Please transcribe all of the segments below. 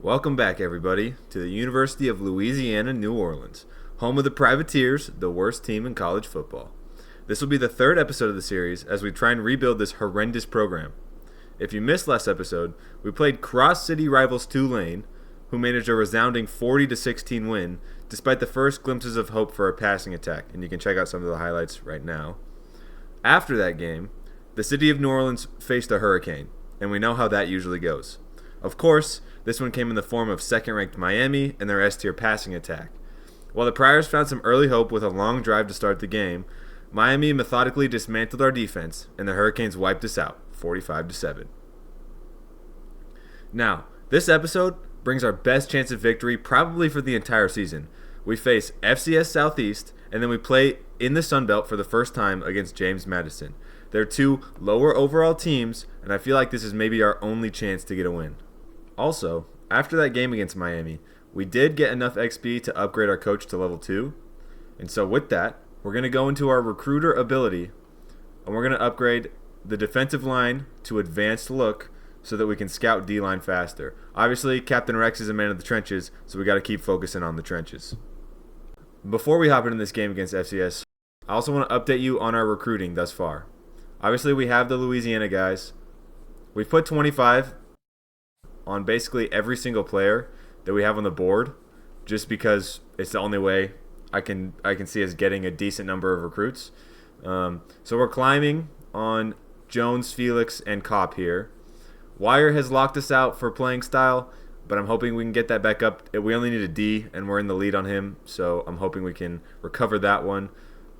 Welcome back, everybody, to the University of Louisiana, New Orleans, home of the Privateers, the worst team in college football. This will be the third episode of the series as we try and rebuild this horrendous program. If you missed last episode, we played cross-city rivals Tulane, who managed a resounding 40-16 win, despite the first glimpses of hope for a passing attack, and you can check out some of the highlights right now. After that game, the city of New Orleans faced a hurricane, and we know how that usually goes. Of course, this one came in the form of second-ranked Miami and their S-tier passing attack. While the Priers found some early hope with a long drive to start the game, Miami methodically dismantled our defense, and the Hurricanes wiped us out, 45-7. Now, this episode brings our best chance of victory probably for the entire season. We face FCS Southeast, and then we play in the Sun Belt for the first time against James Madison. They're two lower overall teams, and I feel like this is maybe our only chance to get a win. Also, after that game against Miami, we did get enough XP to upgrade our coach to level 2. And so with that, we're going to go into our recruiter ability, and we're going to upgrade the defensive line to advanced look so that we can scout D-line faster. Obviously, Captain Rex is a man of the trenches, so we got to keep focusing on the trenches. Before we hop into this game against FCS, I also want to update you on our recruiting thus far. Obviously, we have the Louisiana guys. We've put 25 on basically every single player that we have on the board, just because it's the only way I can see us getting a decent number of recruits. So we're climbing on Jones, Felix, and Kopp here. Wire has locked us out for playing style, but I'm hoping we can get that back up. We only need a D, and we're in the lead on him, so I'm hoping we can recover that one.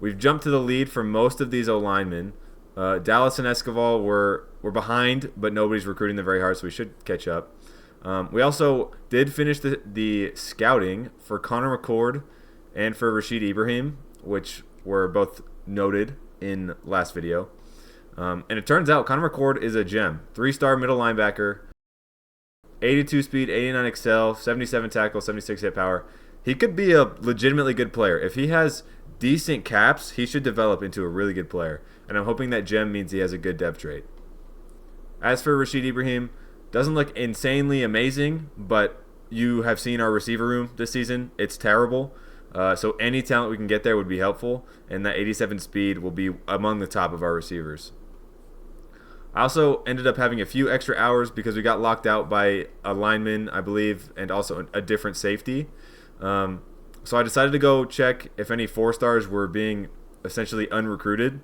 We've jumped to the lead for most of these O-linemen. Dallas and Escoval were behind, but nobody's recruiting them very hard, so we should catch up. We also did finish the scouting for Connor McCord and for Rashid Ibrahim, which were both noted in last video. And it turns out Connor McCord is a gem. 3-star middle linebacker, 82 speed, 89 excel, 77 tackle, 76 hit power. He could be a legitimately good player. If he has decent caps, he should develop into a really good player. And I'm hoping that gem means he has a good depth trait. As for Rashid Ibrahim, doesn't look insanely amazing, but you have seen our receiver room this season. It's terrible. So any talent we can get there would be helpful, and that 87 speed will be among the top of our receivers. I also ended up having a few extra hours because we got locked out by a lineman, I believe, and also a different safety. So I decided to go check if any 4-stars were being essentially unrecruited.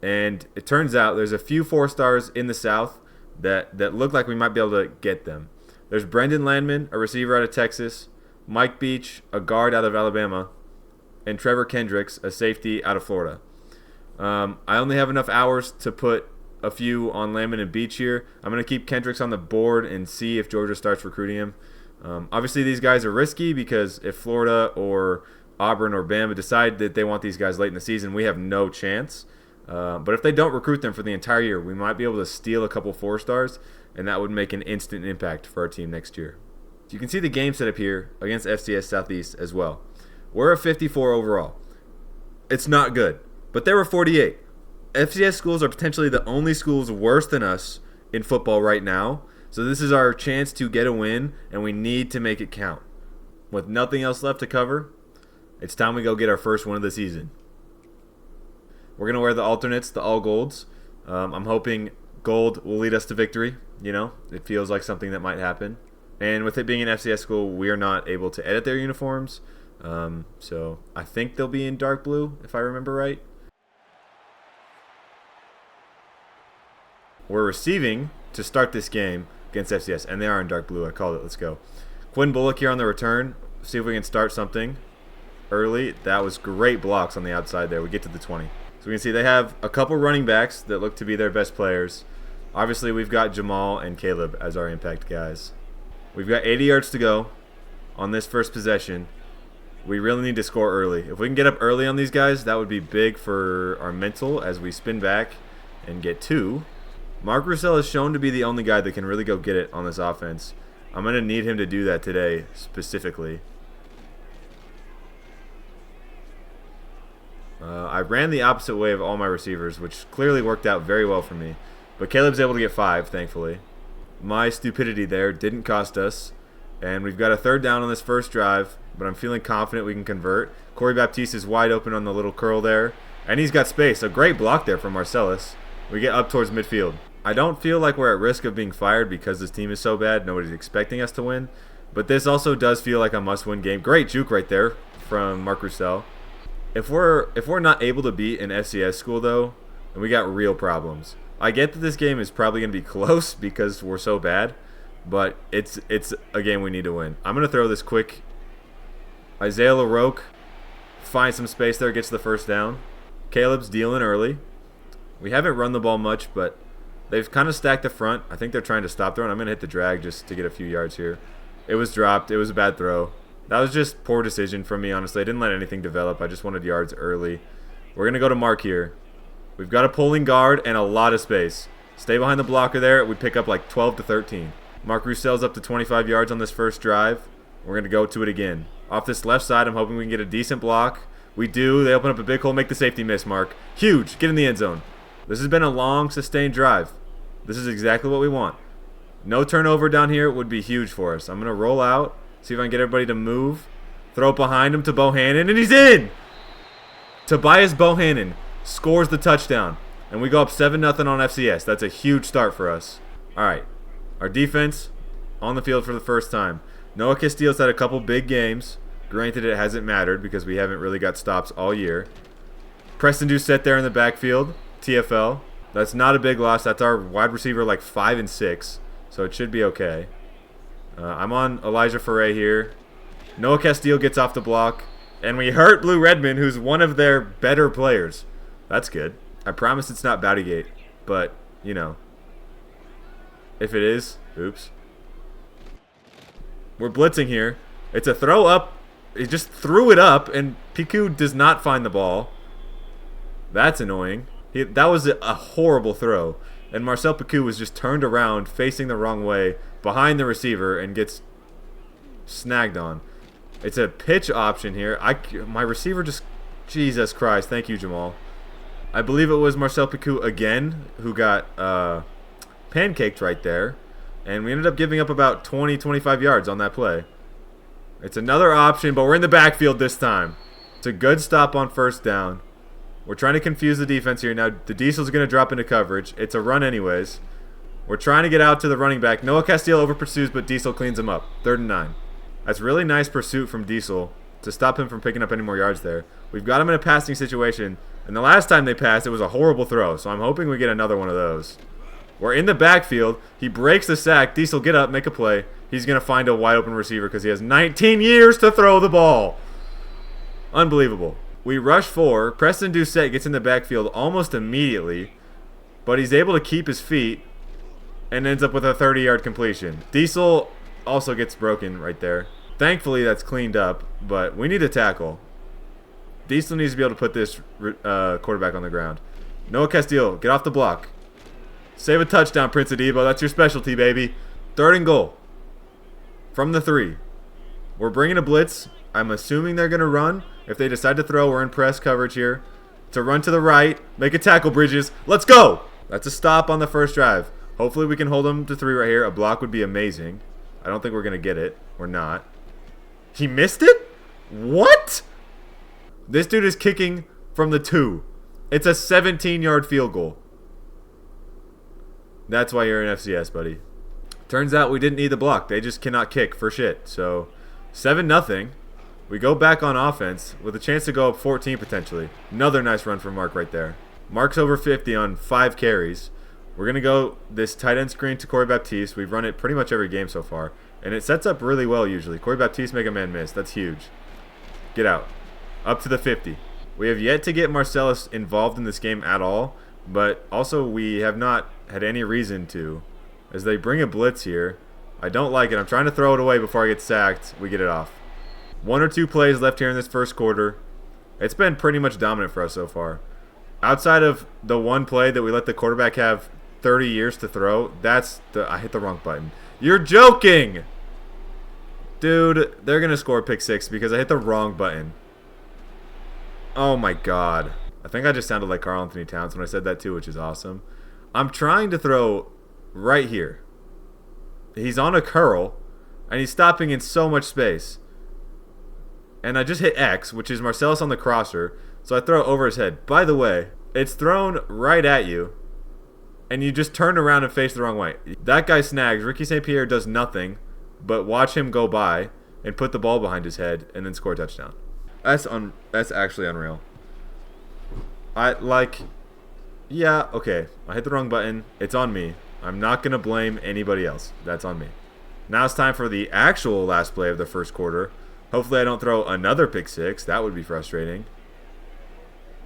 And it turns out there's a few 4-stars in the South that look like we might be able to get them. There's Brendan Landman, a receiver out of Texas, Mike Beach, a guard out of Alabama, and Trevor Kendricks, a safety out of Florida. I only have enough hours to put a few on Landman and Beach here. I'm going to keep Kendricks on the board and see if Georgia starts recruiting him. Obviously, these guys are risky because if Florida or Auburn or Bama decide that they want these guys late in the season, we have no chance. But if they don't recruit them for the entire year, we might be able to steal a couple 4-stars, and that would make an instant impact for our team next year. You can see the game setup here against FCS Southeast as well. We're a 54 overall. It's not good, but they were 48. FCS schools are potentially the only schools worse than us in football right now, so this is our chance to get a win, and we need to make it count. With nothing else left to cover, it's time we go get our first win of the season. We're going to wear the alternates, the all golds. I'm hoping gold will lead us to victory. You know, it feels like something that might happen. And with it being an FCS school, we are not able to edit their uniforms. So I think they'll be in dark blue, if I remember right. We're receiving to start this game against FCS, and they are in dark blue. I called it. Let's go. Quinn Bullock here on the return. See if we can start something early. That was great blocks on the outside there. We get to the 20. So we can see they have a couple running backs that look to be their best players. Obviously, we've got Jamal and Caleb as our impact guys. We've got 80 yards to go on this first possession. We really need to score early. If we can get up early on these guys, that would be big for our mental as we spin back and get 2. Mark Roussel is shown to be the only guy that can really go get it on this offense. I'm going to need him to do that today specifically. I ran the opposite way of all my receivers, which clearly worked out very well for me. But Caleb's able to get 5, thankfully. My stupidity there didn't cost us. And we've got a third down on this first drive, but I'm feeling confident we can convert. Corey Baptiste is wide open on the little curl there. And he's got space. A great block there from Marcellus. We get up towards midfield. I don't feel like we're at risk of being fired because this team is so bad. Nobody's expecting us to win. But this also does feel like a must-win game. Great juke right there from Mark Roussel. If we're not able to beat an FCS school, though, then we got real problems. I get that this game is probably going to be close because we're so bad, but it's a game we need to win. I'm going to throw this quick. Isaiah LaRoque finds some space there, gets the first down. Caleb's dealing early. We haven't run the ball much, but they've kind of stacked the front. I think they're trying to stop the run. I'm going to hit the drag just to get a few yards here. It was dropped. It was a bad throw. That was just poor decision from me, honestly. I didn't let anything develop. I just wanted yards early. We're going to go to Mark here. We've got a pulling guard and a lot of space. Stay behind the blocker there. We pick up like 12 to 13. Mark Roussel's up to 25 yards on this first drive. We're going to go to it again. Off this left side, I'm hoping we can get a decent block. We do. They open up a big hole, make the safety miss, Mark. Huge. Get in the end zone. This has been a long, sustained drive. This is exactly what we want. No turnover down here would be huge for us. I'm going to roll out, see if I can get everybody to move. Throw it behind him to Bohannon, and he's in! Tobias Bohannon scores the touchdown, and we go up 7-0 on FCS. That's a huge start for us. All right, our defense on the field for the first time. Noah Castillo's had a couple big games. Granted, it hasn't mattered because we haven't really got stops all year. Preston Doucette there in the backfield, TFL. That's not a big loss. That's our wide receiver, like 5 and 6. So it should be okay. I'm on Elijah Foray here. Noah Castillo gets off the block. And we hurt Blue Redmond, who's one of their better players. That's good. I promise it's not Bowdygate. But, you know. If it is, oops. We're blitzing here. It's a throw up. He just threw it up, and Piku does not find the ball. That's annoying. That was a horrible throw. And Marcel Piku was just turned around, facing the wrong way, behind the receiver, and gets snagged on. It's a pitch option here. My receiver just... Jesus Christ. Thank you, Jamal. I believe it was Marcel Piku again who got pancaked right there. And we ended up giving up about 20, 25 yards on that play. It's another option, but we're in the backfield this time. It's a good stop on first down. We're trying to confuse the defense here. Now, the Diesel's going to drop into coverage. It's a run anyways. We're trying to get out to the running back. Noah Castillo over-pursues, but Diesel cleans him up. 3rd and 9. That's really nice pursuit from Diesel to stop him from picking up any more yards there. We've got him in a passing situation, and the last time they passed, it was a horrible throw, so I'm hoping we get another one of those. We're in the backfield. He breaks the sack. Diesel, get up, make a play. He's going to find a wide-open receiver because he has 19 years to throw the ball. Unbelievable. We rush 4. Preston Doucette gets in the backfield almost immediately, but he's able to keep his feet and ends up with a 30-yard completion. Diesel also gets broken right there. Thankfully, that's cleaned up, but we need a tackle. Diesel needs to be able to put this quarterback on the ground. Noah Castillo, get off the block. Save a touchdown, Prince Adebo. That's your specialty, baby. 3rd and goal. From the 3. We're bringing a blitz. I'm assuming they're going to run. If they decide to throw, we're in press coverage here. To run to the right. Make a tackle, Bridges. Let's go! That's a stop on the first drive. Hopefully we can hold them to 3 right here. A block would be amazing. I don't think we're going to get it. We're not. He missed it? What? This dude is kicking from the 2. It's a 17-yard field goal. That's why you're in FCS, buddy. Turns out we didn't need the block. They just cannot kick for shit. So, 7-0. We go back on offense with a chance to go up 14 potentially. Another nice run from Mark right there. Mark's over 50 on 5 carries. We're going to go this tight end screen to Corey Baptiste. We've run it pretty much every game so far. And it sets up really well usually. Corey Baptiste make a man miss. That's huge. Get out. Up to the 50. We have yet to get Marcellus involved in this game at all. But also we have not had any reason to. As they bring a blitz here. I don't like it. I'm trying to throw it away before I get sacked. We get it off. 1 or 2 plays left here in this first quarter. It's been pretty much dominant for us so far. Outside of the one play that we let the quarterback have 30 years to throw, I hit the wrong button. You're joking! Dude, they're going to score a pick 6 because I hit the wrong button. Oh my god. I think I just sounded like Karl Anthony Towns when I said that too, which is awesome. I'm trying to throw right here. He's on a curl. And he's stopping in so much space. And I just hit X, which is Marcellus on the crosser. So I throw it over his head. By the way, it's thrown right at you. And you just turn around and face the wrong way. That guy snags. Ricky St. Pierre does nothing but watch him go by and put the ball behind his head and then score a touchdown. That's actually unreal. Yeah, okay. I hit the wrong button. It's on me. I'm not going to blame anybody else. That's on me. Now it's time for the actual last play of the first quarter. Hopefully I don't throw another pick six. That would be frustrating.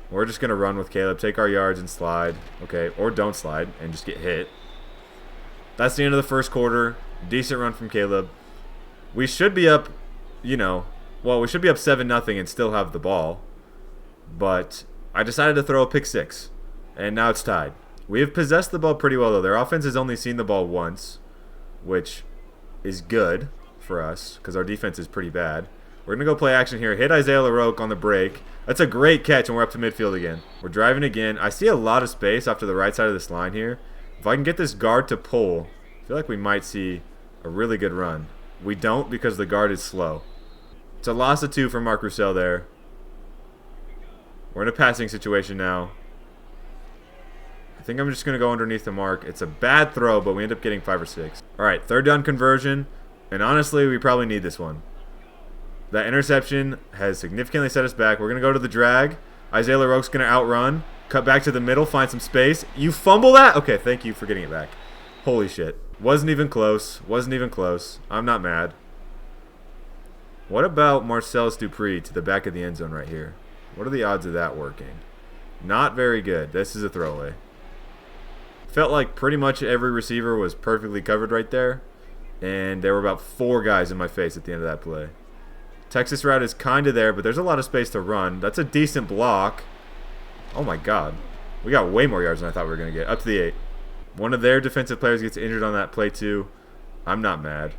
We're just going to run with Caleb, take our yards and slide. Okay, or don't slide and just get hit. That's the end of the first quarter. Decent run from Caleb. We should be up, we should be up 7-0 and still have the ball. But I decided to throw a pick six. And now it's tied. We have possessed the ball pretty well, though. Their offense has only seen the ball once, which is good for us because our defense is pretty bad. We're going to go play action here. Hit Isaiah LaRoque on the break. That's a great catch, and we're up to midfield again. We're driving again. I see a lot of space off to the right side of this line here. If I can get this guard to pull, I feel like we might see a really good run. We don't because the guard is slow. It's a loss of 2 for Mark Roussel there. We're in a passing situation now. I think I'm just going to go underneath the mark. It's a bad throw, but we end up getting 5 or 6. All right, third down conversion. And honestly, we probably need this one. That interception has significantly set us back. We're going to go to the drag. Isaiah LaRoque's going to outrun. Cut back to the middle, find some space. You fumble that? Okay, thank you for getting it back. Holy shit. Wasn't even close. Wasn't even close. I'm not mad. What about Marcellus Dupree to the back of the end zone right here? What are the odds of that working? Not very good. This is a throwaway. Felt like pretty much every receiver was perfectly covered right there. And there were about 4 guys in my face at the end of that play. Texas route is kind of there, but there's a lot of space to run. That's a decent block. Oh my god. We got way more yards than I thought we were going to get. Up to the 8. One of their defensive players gets injured on that play too. I'm not mad.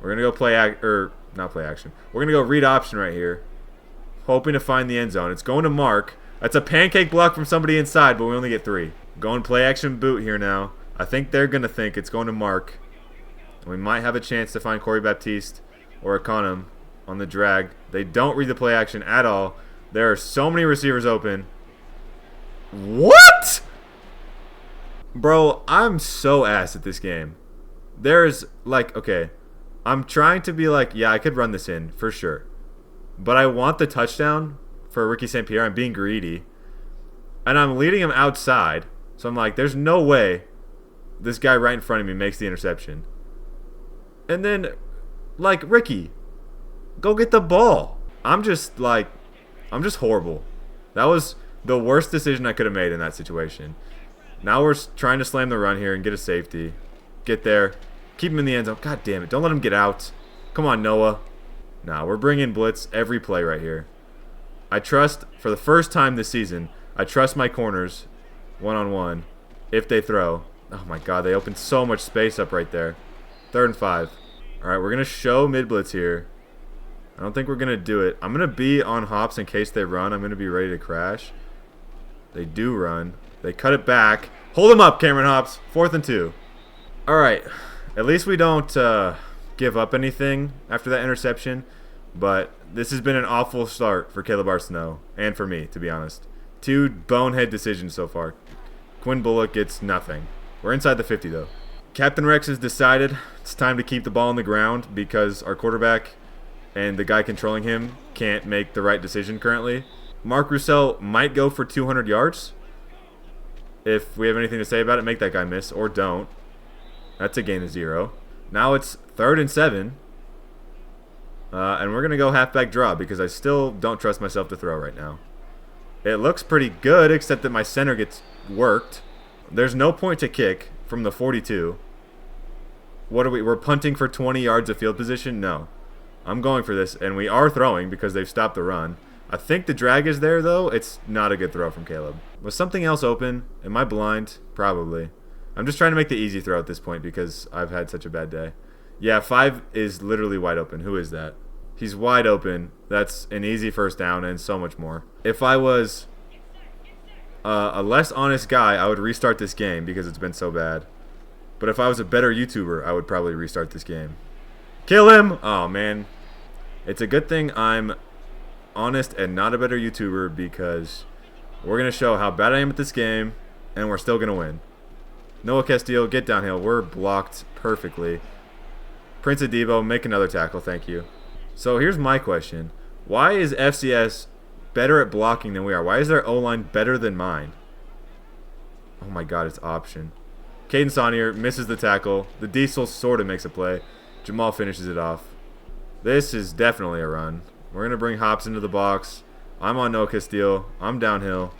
We're going to go not play action. We're going to go read option right here. Hoping to find the end zone. It's going to Mark. That's a pancake block from somebody inside, but we only get 3. Going play action boot here now. I think they're going to think it's going to Mark. We might have a chance to find Corey Baptiste or Econom on the drag. They don't read the play action at all. There are so many receivers open. What? Bro, I'm so ass at this game. There's okay, I'm trying to be yeah, I could run this in for sure. But I want the touchdown for Ricky St. Pierre. I'm being greedy. And I'm leading him outside. So I'm there's no way this guy right in front of me makes the interception. And then, Ricky, go get the ball. I'm just horrible. That was the worst decision I could have made in that situation. Now we're trying to slam the run here and get a safety. Get there. Keep him in the end zone. God damn it. Don't let him get out. Come on, Noah. Nah, we're bringing blitz every play right here. I trust, for the first time this season, I trust my corners one-on-one if they throw. Oh my god, they opened so much space up right there. 3rd and 5. Alright, we're going to show mid-blitz here. I don't think we're going to do it. I'm going to be on hops in case they run. I'm going to be ready to crash. They do run. They cut it back. Hold him up, Cameron Hops. 4th and 2. Alright, at least we don't give up anything after that interception. But this has been an awful start for Caleb Arsenault and for me, to be honest. 2 bonehead decisions so far. Quinn Bullock gets nothing. We're inside the 50, though. Captain Rex has decided it's time to keep the ball on the ground because our quarterback and the guy controlling him can't make the right decision currently. Mark Roussel might go for 200 yards. If we have anything to say about it, make that guy miss, or don't. That's a gain of 0. Now it's 3rd and 7. And we're going to go halfback draw because I still don't trust myself to throw right now. It looks pretty good, except that my center gets worked. There's no point to kick from the 42. What are we? We're punting for 20 yards of field position? No. I'm going for this, and we are throwing because they've stopped the run. I think the drag is there, though. It's not a good throw from Caleb. Was something else open? Am I blind? Probably. I'm just trying to make the easy throw at this point because I've had such a bad day. Yeah, 5 is literally wide open. Who is that? He's wide open. That's an easy first down and so much more. If I was a less honest guy, I would restart this game because it's been so bad. But if I was a better YouTuber, I would probably restart this game. Kill him! Oh, man. It's a good thing I'm honest and not a better YouTuber because we're going to show how bad I am at this game, and we're still going to win. Noah Castillo, get downhill. We're blocked perfectly. Prince Adebo, make another tackle. Thank you. So here's my question. Why is FCS better at blocking than we are? Why is their O-line better than mine? Oh my god, it's option. Caden Saunier misses the tackle. The Diesel sort of makes a play. Jamal finishes it off. This is definitely a run. We're going to bring Hops into the box. I'm on Noah Castillo. I'm downhill.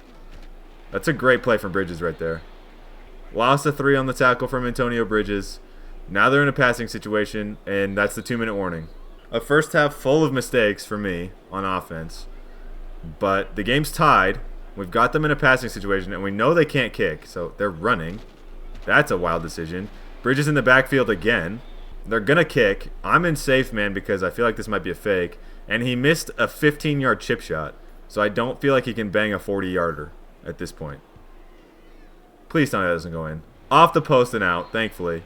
That's a great play from Bridges right there. Lost a 3 on the tackle from Antonio Bridges. Now they're in a passing situation, and that's the 2-minute warning. A first half full of mistakes for me on offense. But the game's tied. We've got them in a passing situation, and we know they can't kick, so they're running. That's a wild decision. Bridges in the backfield again. They're going to kick. I'm in safe man because I feel like this might be a fake. And he missed a 15-yard chip shot, so I don't feel like he can bang a 40-yarder at this point. Please tell me that doesn't go in. Off the post and out, thankfully.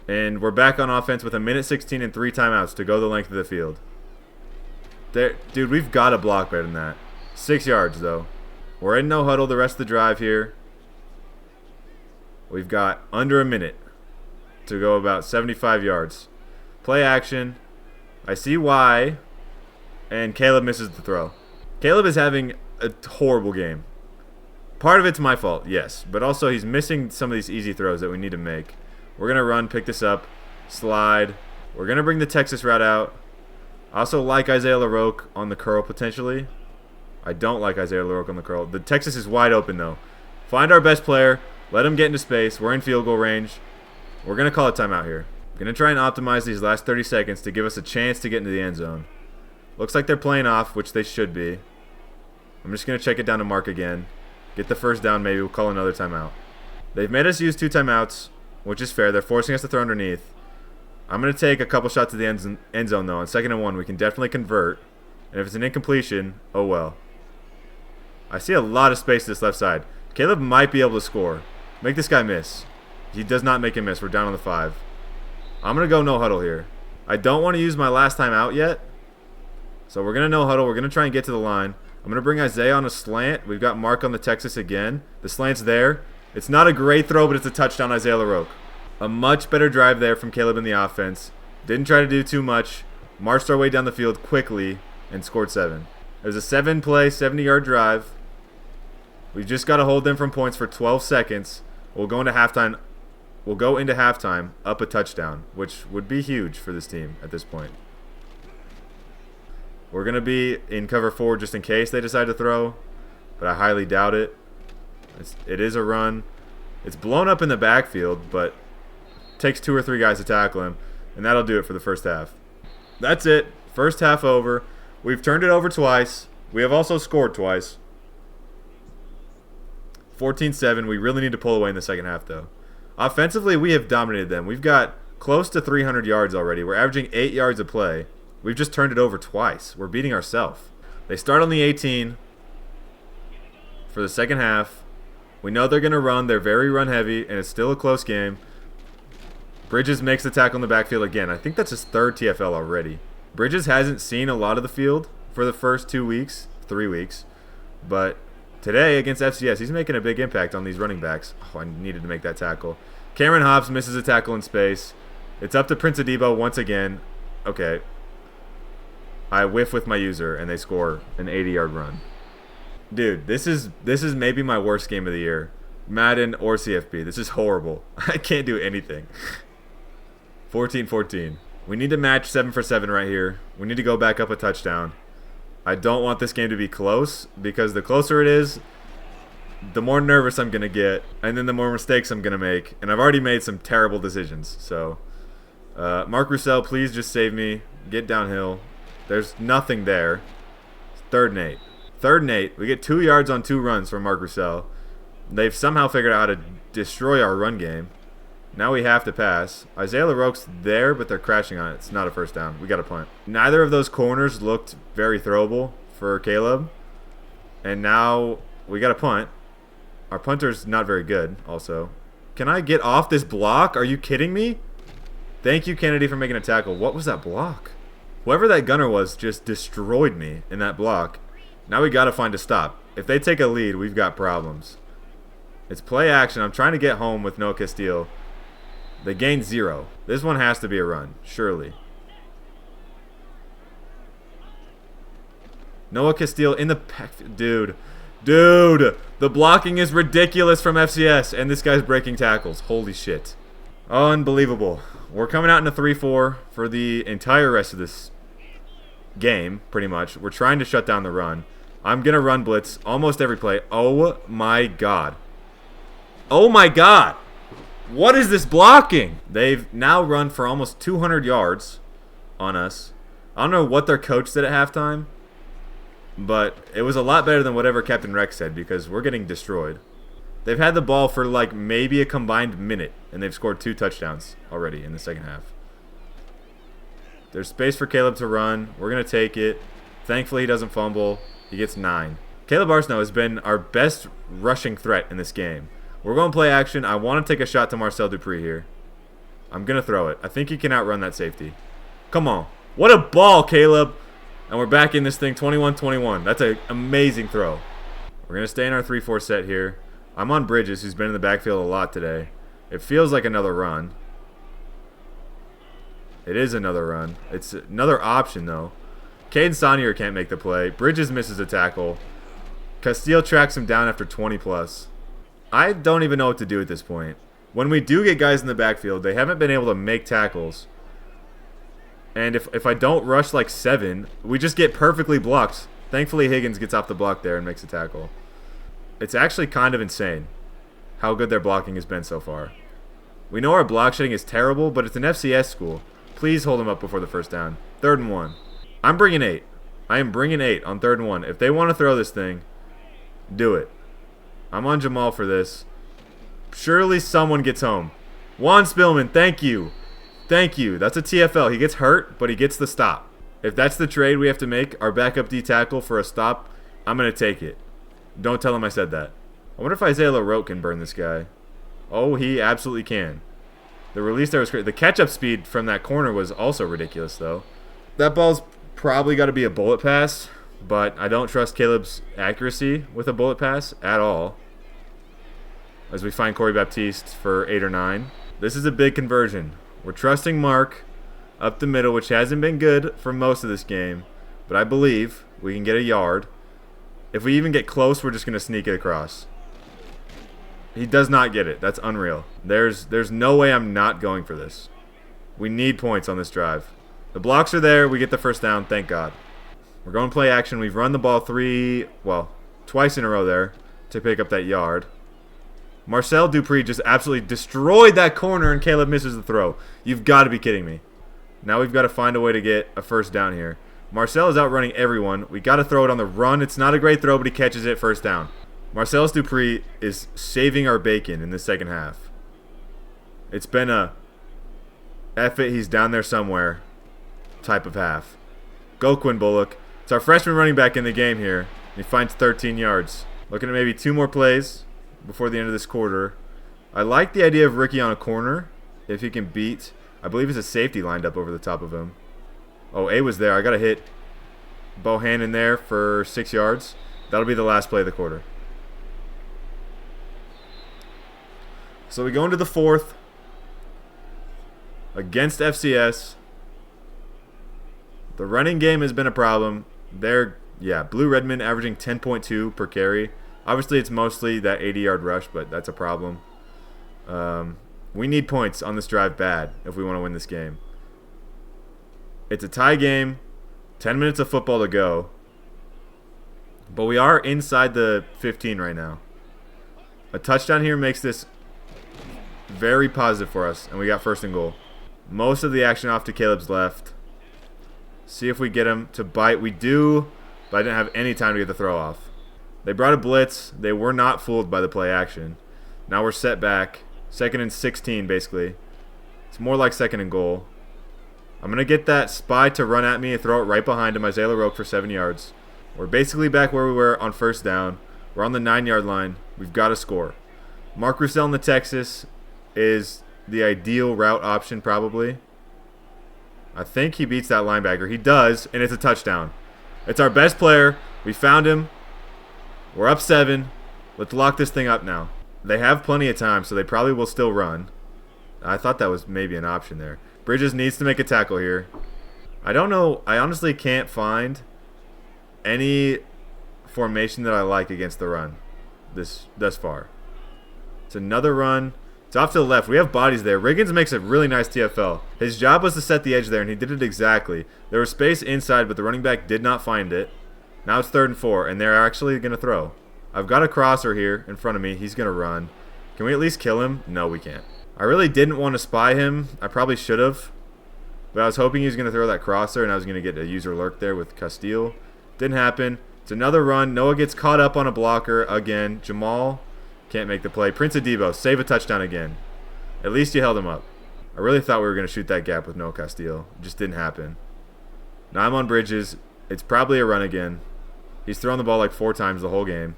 And we're back on offense with 1:16 and 3 timeouts to go the length of the field. Dude, we've got to block better than that. 6 yards, though. We're in no huddle the rest of the drive here. We've got under a minute to go about 75 yards. Play action. I see why. And Caleb misses the throw. Caleb is having a horrible game. Part of it's my fault, yes. But also he's missing some of these easy throws that we need to make. We're going to run, pick this up, slide. We're going to bring the Texas route out. I also like Isaiah LaRoque on the curl potentially. I don't like Isaiah LaRoque on the curl. The Texas is wide open though. Find our best player. Let him get into space. We're in field goal range. We're going to call a timeout here. Going to try and optimize these last 30 seconds to give us a chance to get into the end zone. Looks like they're playing off, which they should be. I'm just going to check it down to Mark again. Get the first down maybe. We'll call another timeout. They've made us use 2 timeouts, which is fair. They're forcing us to throw underneath. I'm going to take a couple shots to the end zone, though. On 2nd and 1, we can definitely convert. And if it's an incompletion, oh well. I see a lot of space to this left side. Caleb might be able to score. Make this guy miss. He does not make him miss. We're down on the 5. I'm going to go no huddle here. I don't want to use my last time out yet. So we're going to no huddle. We're going to try and get to the line. I'm going to bring Isaiah on a slant. We've got Mark on the Texas again. The slant's there. It's not a great throw, but it's a touchdown, Isaiah LaRoque. A much better drive there from Caleb in the offense. Didn't try to do too much. Marched our way down the field quickly and scored 7. It was a 7-play, 70-yard drive. We've just got to hold them from points for 12 seconds. We'll go into halftime. We'll go into halftime up a touchdown, which would be huge for this team at this point. We're going to be in cover 4 just in case they decide to throw, but I highly doubt it. It is a run. It's blown up in the backfield, but it takes 2 or 3 guys to tackle him, and that'll do it for the first half. That's it. First half over. We've turned it over twice. We have also scored twice. 14-7. We really need to pull away in the second half, though. Offensively, we have dominated them. We've got close to 300 yards already. We're averaging 8 yards a play. We've just turned it over twice. We're beating ourselves. They start on the 18 for the second half. We know they're going to run. They're very run-heavy, and it's still a close game. Bridges makes the tackle in the backfield again. I think that's his 3rd TFL already. Bridges hasn't seen a lot of the field for the first 3 weeks. But today against FCS, he's making a big impact on these running backs. Oh, I needed to make that tackle. Cameron Hobbs misses a tackle in space. It's up to Prince Adebo once again. Okay. I whiff with my user, and they score an 80-yard run. Dude, this is maybe my worst game of the year. Madden or CFB. This is horrible. I can't do anything. 14-14. We need to match 7 for 7 right here. We need to go back up a touchdown. I don't want this game to be close, because the closer it is, the more nervous I'm going to get, and then the more mistakes I'm going to make. And I've already made some terrible decisions. So, Mark Roussel, please just save me. Get downhill. There's nothing there. 3rd and 8. 3rd and 8. We get 2 yards on 2 runs from Mark Roussel. They've somehow figured out how to destroy our run game. Now we have to pass. Isaiah LaRoque's there, but they're crashing on it. It's not a first down. We got to punt. Neither of those corners looked very throwable for Caleb. And now we got to punt. Our punter's not very good also. Can I get off this block? Are you kidding me? Thank you, Kennedy, for making a tackle. What was that block? Whoever that gunner was just destroyed me in that block. Now we got to find a stop. If they take a lead, we've got problems. It's play action. I'm trying to get home with Noah Castile. They gained 0. This one has to be a run, surely. Noah Castile in the pack. Dude. The blocking is ridiculous from FCS, and this guy's breaking tackles. Holy shit. Unbelievable. We're coming out in a 3-4 for the entire rest of this game, pretty much. We're trying to shut down the run. I'm going to run blitz almost every play. Oh, my God. Oh, my God. What is this blocking? They've now run for almost 200 yards on us. I don't know what their coach said at halftime, but it was a lot better than whatever Captain Rex said because we're getting destroyed. They've had the ball for like maybe a combined minute, and they've scored 2 touchdowns already in the second half. There's space for Caleb to run. We're going to take it. Thankfully, he doesn't fumble. He gets 9. Caleb Arsenault has been our best rushing threat in this game. We're going to play action. I want to take a shot to Marcel Dupree here. I'm going to throw it. I think he can outrun that safety. Come on. What a ball, Caleb. And we're back in this thing 21-21. That's an amazing throw. We're going to stay in our 3-4 set here. I'm on Bridges, who's been in the backfield a lot today. It feels like another run. It is another run. It's another option, though. Caden Saunier can't make the play. Bridges misses a tackle. Castile tracks him down after 20+. I don't even know what to do at this point. When we do get guys in the backfield, they haven't been able to make tackles. And if I don't rush like 7, we just get perfectly blocked. Thankfully, Higgins gets off the block there and makes a tackle. It's actually kind of insane how good their blocking has been so far. We know our block shedding is terrible, but it's an FCS school. Please hold them up before the first down. 3rd and 1. I'm bringing 8. I am bringing 8 on 3rd and 1. If they want to throw this thing, do it. I'm on Jamal for this. Surely someone gets home. Juan Spillman, thank you. Thank you. That's a TFL. He gets hurt, but he gets the stop. If that's the trade we have to make, our backup D tackle for a stop, I'm going to take it. Don't tell him I said that. I wonder if Isaiah LaRoque can burn this guy. Oh, he absolutely can. The release there was great. The catch-up speed from that corner was also ridiculous, though. That ball's probably got to be a bullet pass, but I don't trust Caleb's accuracy with a bullet pass at all. As we find Corey Baptiste for 8 or 9. This is a big conversion. We're trusting Mark up the middle, which hasn't been good for most of this game, but I believe we can get a yard. If we even get close, we're just going to sneak it across. He does not get it. That's unreal. There's no way I'm not going for this. We need points on this drive. The blocks are there. We get the first down. Thank God. We're going to play action. We've run the ball twice in a row there to pick up that yard. Marcel Dupree just absolutely destroyed that corner, and Caleb misses the throw. You've got to be kidding me. Now we've got to find a way to get a first down here. Marcel is outrunning everyone. We got to throw it on the run. It's not a great throw, but he catches it first down. Marcellus Dupree is saving our bacon in the second half. It's been a F it, he's down there somewhere type of half. Go Quinn Bullock. It's our freshman running back in the game here. He finds 13 yards. Looking at maybe 2 more plays before the end of this quarter. I like the idea of Ricky on a corner if he can beat. I believe it's a safety lined up over the top of him. Oh, A was there. I got to hit Bohan in there for 6 yards. That'll be the last play of the quarter. So we go into the 4th against FCS. The running game has been a problem. Blue Redmond averaging 10.2 per carry. Obviously, it's mostly that 80-yard rush, but that's a problem. We need points on this drive bad if we want to win this game. It's a tie game. 10 minutes of football to go. But we are inside the 15 right now. A touchdown here makes this very positive for us, and we got 1st and goal. Most of the action off to Caleb's left. See if we get him to bite. We do, but I didn't have any time to get the throw off. They brought a blitz. They were not fooled by the play action. Now we're set back. 2nd and 16, basically. It's more like 2nd and goal. I'm going to get that spy to run at me and throw it right behind him, Isaiah LaRoque, for 7 yards. We're basically back where we were on 1st down. We're on the 9-yard line. We've got to score. Mark Roussel in the Texas is the ideal route option, probably. I think he beats that linebacker. He does, and it's a touchdown. It's our best player. We found him. We're up 7. Let's lock this thing up now. They have plenty of time, so they probably will still run. I thought that was maybe an option there. Bridges needs to make a tackle here. I don't know. I honestly can't find any formation that I like against the run thus far. It's another run. It's off to the left. We have bodies there. Riggins makes a really nice TFL. His job was to set the edge there, and he did it exactly. There was space inside, but the running back did not find it. Now it's 3rd and 4, and they're actually going to throw. I've got a crosser here in front of me. He's going to run. Can we at least kill him? No, we can't. I really didn't want to spy him. I probably should have. But I was hoping he was going to throw that crosser, and I was going to get a user lurk there with Castile. Didn't happen. It's another run. Noah gets caught up on a blocker again. Jamal can't make the play. Prince Adebo, save a touchdown again. At least you held him up. I really thought we were going to shoot that gap with Noah Castile. It just didn't happen. Now I'm on Bridges. It's probably a run again. He's thrown the ball like 4 times the whole game.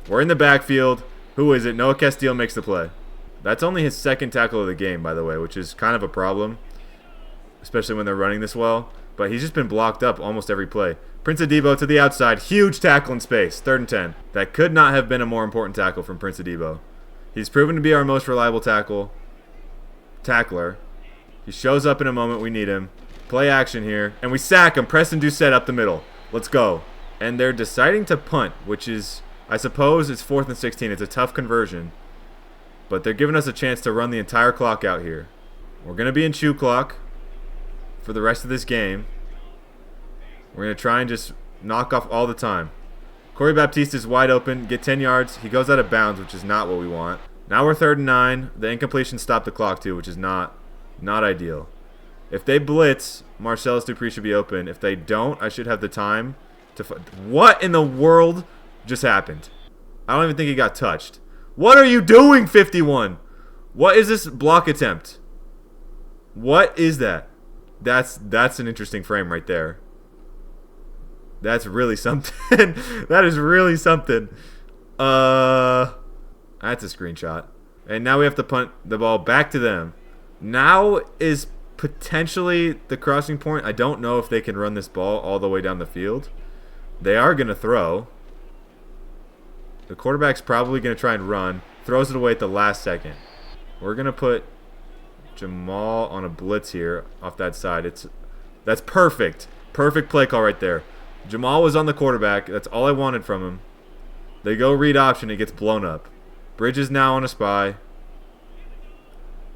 We're in the backfield. Who is it? Noah Castile makes the play. That's only his 2nd tackle of the game, by the way, which is kind of a problem, especially when they're running this well. But he's just been blocked up almost every play. Prince Adebo to the outside. Huge tackle in space. 3rd and 10. That could not have been a more important tackle from Prince Adebo. He's proven to be our most reliable tackler. He shows up in a moment we need him. Play action here. And we sack him. Preston Doucette up the middle. Let's go. And they're deciding to punt, which is, I suppose it's 4th and 16. It's a tough conversion. But they're giving us a chance to run the entire clock out here. We're going to be in chew clock for the rest of this game. We're going to try and just knock off all the time. Corey Baptiste is wide open. Get 10 yards. He goes out of bounds, which is not what we want. Now we're 3rd and 9. The incompletion stopped the clock too, which is not ideal. If they blitz, Marcellus Dupree should be open. If they don't, I should have the time to... What in the world just happened? I don't even think he got touched. What are you doing, 51? What is this block attempt? What is that? That's an interesting frame right there. That's really something. That is really something. That's a screenshot. And now we have to punt the ball back to them. Now is potentially the crossing point. I don't know if they can run this ball all the way down the field. They are going to throw. The quarterback's probably going to try and run. Throws it away at the last second. We're going to put Jamal on a blitz here off that side. That's perfect. Perfect play call right there. Jamal was on the quarterback. That's all I wanted from him. They go read option. It gets blown up. Bridges now on a spy.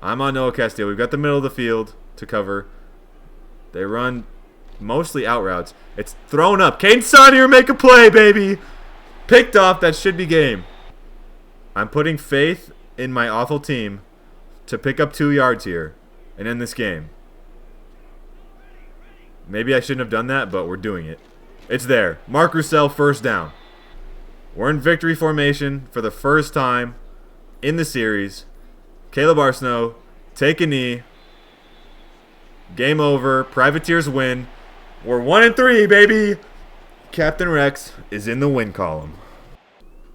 I'm on Noah Castile. We've got the middle of the field to cover. They run mostly out routes. It's thrown up. Caden Saunier, make a play, baby. Picked off. That should be game. I'm putting faith in my awful team to pick up 2 yards here and end this game. Maybe I shouldn't have done that, but we're doing it. It's there. Mark Roussel, 1st down. We're in victory formation for the first time in the series. Caleb Arsenault, take a knee. Game over. Privateers win. We're 1-3, baby. Captain Rex is in the win column.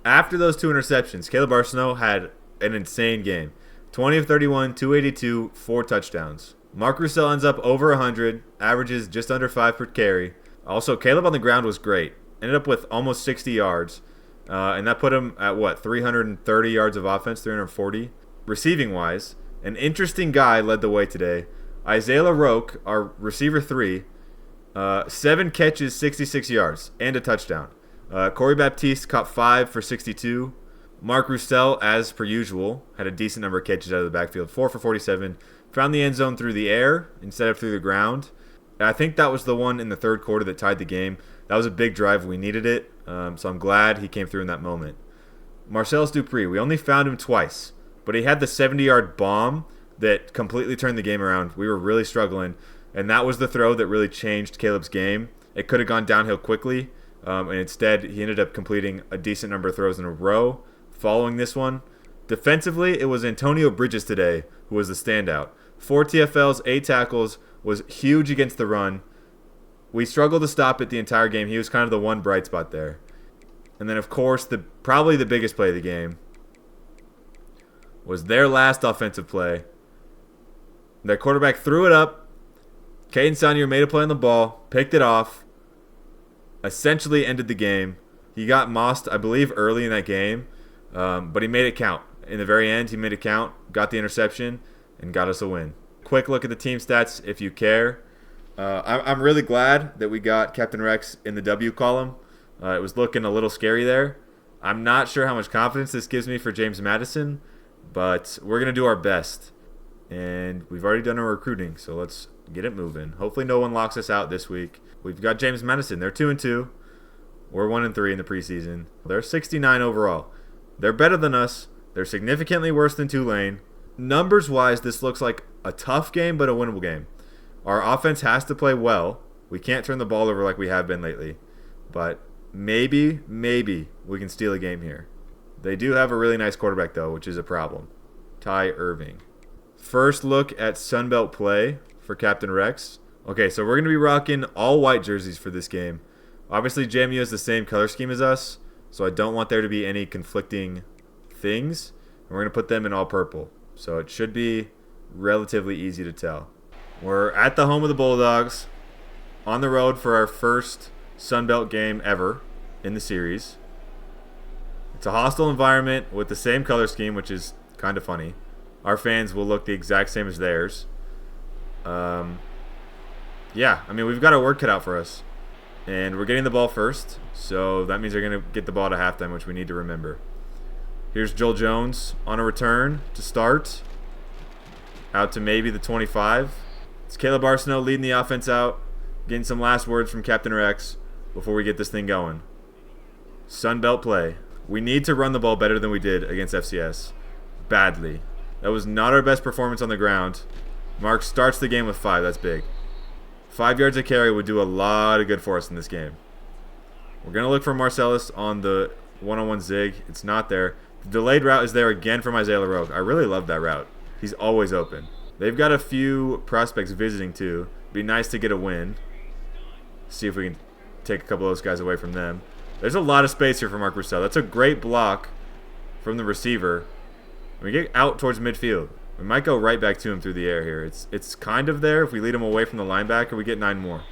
After those 2 interceptions, Caleb Arsenault had an insane game. 20 of 31, 282, 4 touchdowns. Mark Roussel ends up over 100, averages just under 5 per carry. Also, Caleb on the ground was great. Ended up with almost 60 yards. And that put him at, 330 yards of offense, 340. Receiving-wise, an interesting guy led the way today. Isaiah LaRoque, our receiver 3, 7 catches, 66 yards, and a touchdown. Corey Baptiste caught 5 for 62. Mark Roussel, as per usual, had a decent number of catches out of the backfield, 4 for 47. Found the end zone through the air instead of through the ground. And I think that was the one in the 3rd quarter that tied the game. That was a big drive. We needed it, so I'm glad he came through in that moment. Marcellus Dupree, we only found him twice, but he had the 70-yard bomb that completely turned the game around. We were really struggling, and that was the throw that really changed Caleb's game. It could have gone downhill quickly, and instead he ended up completing a decent number of throws in a row following this one. Defensively, it was Antonio Bridges today who was the standout. 4 TFLs, 8 tackles, was huge against the run. We struggled to stop it the entire game. He was kind of the one bright spot there. And then, of course, probably the biggest play of the game was their last offensive play. Their quarterback threw it up, Caden Saunier made a play on the ball, picked it off, essentially ended the game. He got mossed, I believe, early in that game, but he made it count. In the very end, he made it count, got the interception, and got us a win. Quick look at the team stats if you care. I'm really glad that we got Captain Rex in the W column. It was looking a little scary there. I'm not sure how much confidence this gives me for James Madison, but we're going to do our best. And we've already done our recruiting, so let's get it moving. Hopefully no one locks us out this week. We've got James Madison. They're 2-2. We're 1-3 in the preseason. They're 69 overall. They're better than us. They're significantly worse than Tulane. Numbers-wise, this looks like a tough game, but a winnable game. Our offense has to play well. We can't turn the ball over like we have been lately. But maybe we can steal a game here. They do have a really nice quarterback, though, which is a problem. Ty Irving. First look at Sunbelt play for Captain Rex. Okay, so we're going to be rocking all white jerseys for this game. Obviously, JMU has the same color scheme as us, so I don't want there to be any conflicting things. And we're going to put them in all purple. So it should be relatively easy to tell. We're at the home of the Bulldogs, on the road for our first Sunbelt game ever in the series. It's a hostile environment with the same color scheme, which is kind of funny. Our fans will look the exact same as theirs. Yeah, I mean, we've got our work cut out for us. And we're getting the ball first, so that means they're going to get the ball to halftime, which we need to remember. Here's Joel Jones on a return to start. Out to maybe the 25. It's Caleb Arsenault leading the offense out. Getting some last words from Captain Rex before we get this thing going. Sunbelt play. We need to run the ball better than we did against FCS. Badly. That was not our best performance on the ground. Mark starts the game with 5. That's big. 5 yards of carry would do a lot of good for us in this game. We're going to look for Marcellus on the one-on-one zig. It's not there. The delayed route is there again from Isaiah LaRoque. I really love that route. He's always open. They've got a few prospects visiting too. Be nice to get a win. See if we can take a couple of those guys away from them. There's a lot of space here for Mark Roussel. That's a great block from the receiver. We get out towards midfield. We might go right back to him through the air here. It's kind of there. If we lead him away from the linebacker, we get 9 more.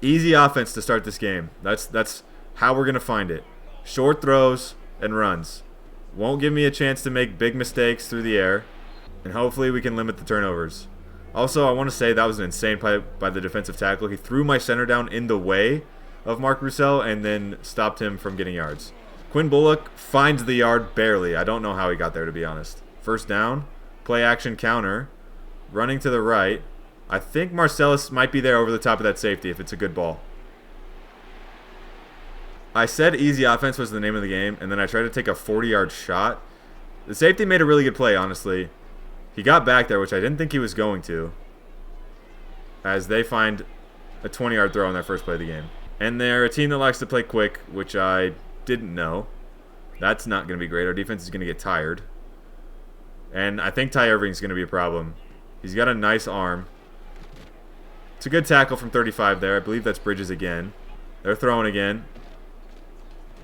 Easy offense to start this game. That's how we're going to find it. Short throws and runs. Won't give me a chance to make big mistakes through the air. And hopefully we can limit the turnovers. Also, I want to say that was an insane play by the defensive tackle. He threw my center down in the way of Mark Roussel and then stopped him from getting yards. Quinn Bullock finds the yard barely. I don't know how he got there, to be honest. First down. Play action counter. Running to the right. I think Marcellus might be there over the top of that safety if it's a good ball. I said easy offense was the name of the game, and then I tried to take a 40-yard shot. The safety made a really good play, honestly. He got back there, which I didn't think he was going to, as they find a 20-yard throw on their first play of the game. And they're a team that likes to play quick, which I didn't know. That's not going to be great. Our defense is going to get tired. And I think Ty Irving's going to be a problem. He's got a nice arm. It's a good tackle from 35 there. I believe that's Bridges again. They're throwing again.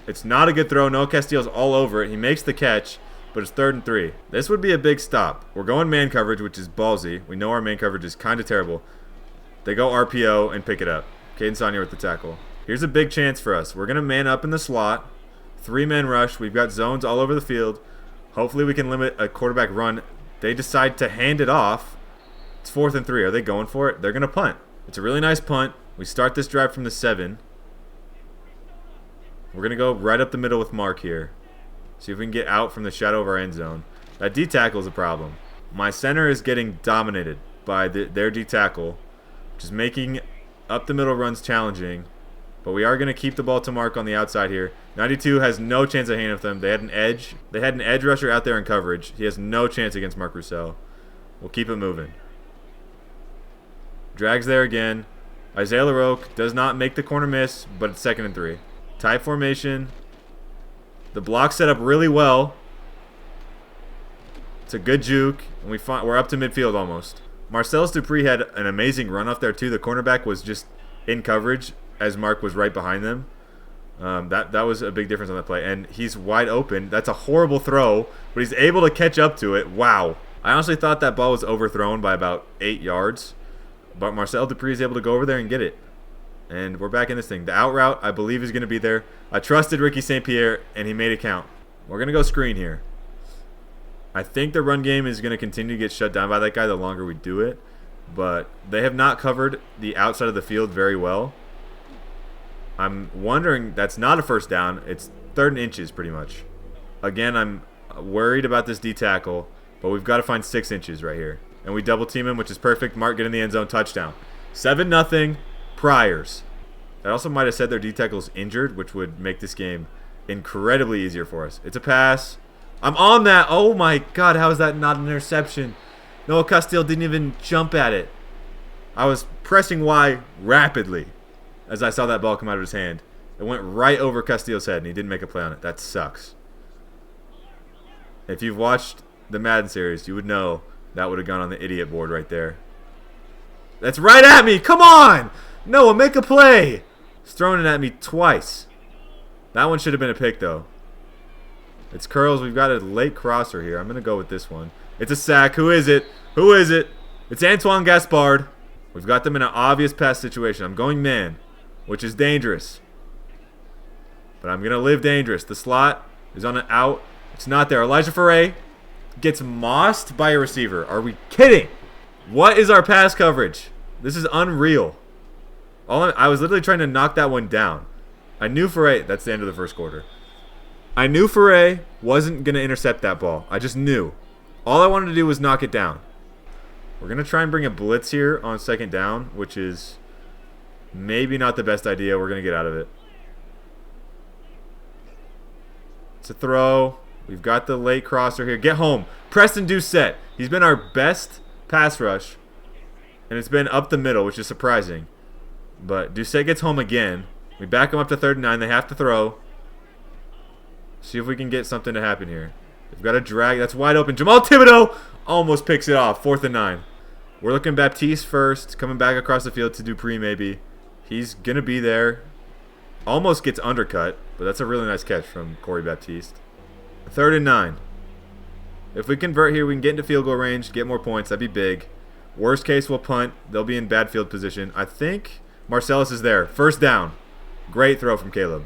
It's not a good throw. Noah Castillo's all over it. He makes the catch, but it's 3rd and 3. This would be a big stop. We're going man coverage, which is ballsy. We know our man coverage is kind of terrible. They go RPO and pick it up. Caden Saunier with the tackle. Here's a big chance for us. We're going to man up in the slot. 3-man rush. We've got zones all over the field. Hopefully we can limit a quarterback run. They decide to hand it off. It's 4th and 3. Are they going for it? They're going to punt. It's a really nice punt. We start this drive from the 7. We're going to go right up the middle with Mark here. See if we can get out from the shadow of our end zone. That D tackle is a problem. My center is getting dominated by their D tackle, which is making up the middle runs challenging. But we are going to keep the ball to Mark on the outside here. 92 has no chance of hanging with them. They had an edge. They had an edge rusher out there in coverage. He has no chance against Mark Roussel. We'll keep it moving. Drags there again. Isaiah LaRoque does not make the corner miss, but it's 2nd and 3. Tight formation. The block set up really well. It's a good juke. And we're up to midfield almost. Marcellus Dupree had an amazing run off there too. The cornerback was just in coverage as Mark was right behind them. That was a big difference on that play. And he's wide open. That's a horrible throw, but he's able to catch up to it. Wow. I honestly thought that ball was overthrown by about 8 yards. But Marcel Dupree is able to go over there and get it. And we're back in this thing. The out route, I believe, is going to be there. I trusted Ricky St. Pierre, and he made it count. We're going to go screen here. I think the run game is going to continue to get shut down by that guy the longer we do it. But they have not covered the outside of the field very well. I'm wondering, that's not a first down. It's 3rd and inches, pretty much. Again, I'm worried about this D tackle, but we've got to find 6 inches right here. And we double team him, which is perfect. Mark, get in the end zone, touchdown. 7-0, Priers. I also might have said their D tackle's injured, which would make this game incredibly easier for us. It's a pass. I'm on that. Oh my God, how is that not an interception? Noah Castile didn't even jump at it. I was pressing Y rapidly as I saw that ball come out of his hand. It went right over Castile's head, and he didn't make a play on it. That sucks. If you've watched the Madden series, you would know that would have gone on the idiot board right there. That's right at me. Come on. Noah, make a play. He's throwing it at me twice. That one should have been a pick, though. It's curls. We've got a late crosser here. I'm going to go with this one. It's a sack. Who is it? Who is it? It's Antoine Gaspard. We've got them in an obvious pass situation. I'm going man, which is dangerous. But I'm going to live dangerous. The slot is on an out. It's not there. Elijah Foray gets mossed by a receiver. Are we kidding? What is our pass coverage? This is unreal. I was literally trying to knock that one down. I knew Foray. That's the end of the first quarter. I knew Foray wasn't going to intercept that ball. I just knew. All I wanted to do was knock it down. We're going to try and bring a blitz here on 2nd down, which is maybe not the best idea. We're going to get out of it. It's a throw. We've got the late crosser here. Get home. Preston Doucette. He's been our best pass rush, and it's been up the middle, which is surprising. But Doucette gets home again. We back him up to 3rd and 9. They have to throw. See if we can get something to happen here. We've got a drag. That's wide open. Jamal Thibodeau almost picks it off. 4th and 9. We're looking Baptiste first. Coming back across the field to Dupree maybe. He's going to be there. Almost gets undercut, but that's a really nice catch from Corey Baptiste. 3rd and 9. If we convert here, we can get into field goal range, get more points. That'd be big. Worst case, we'll punt. They'll be in bad field position. I think Marcellus is there. 1st down. Great throw from Caleb.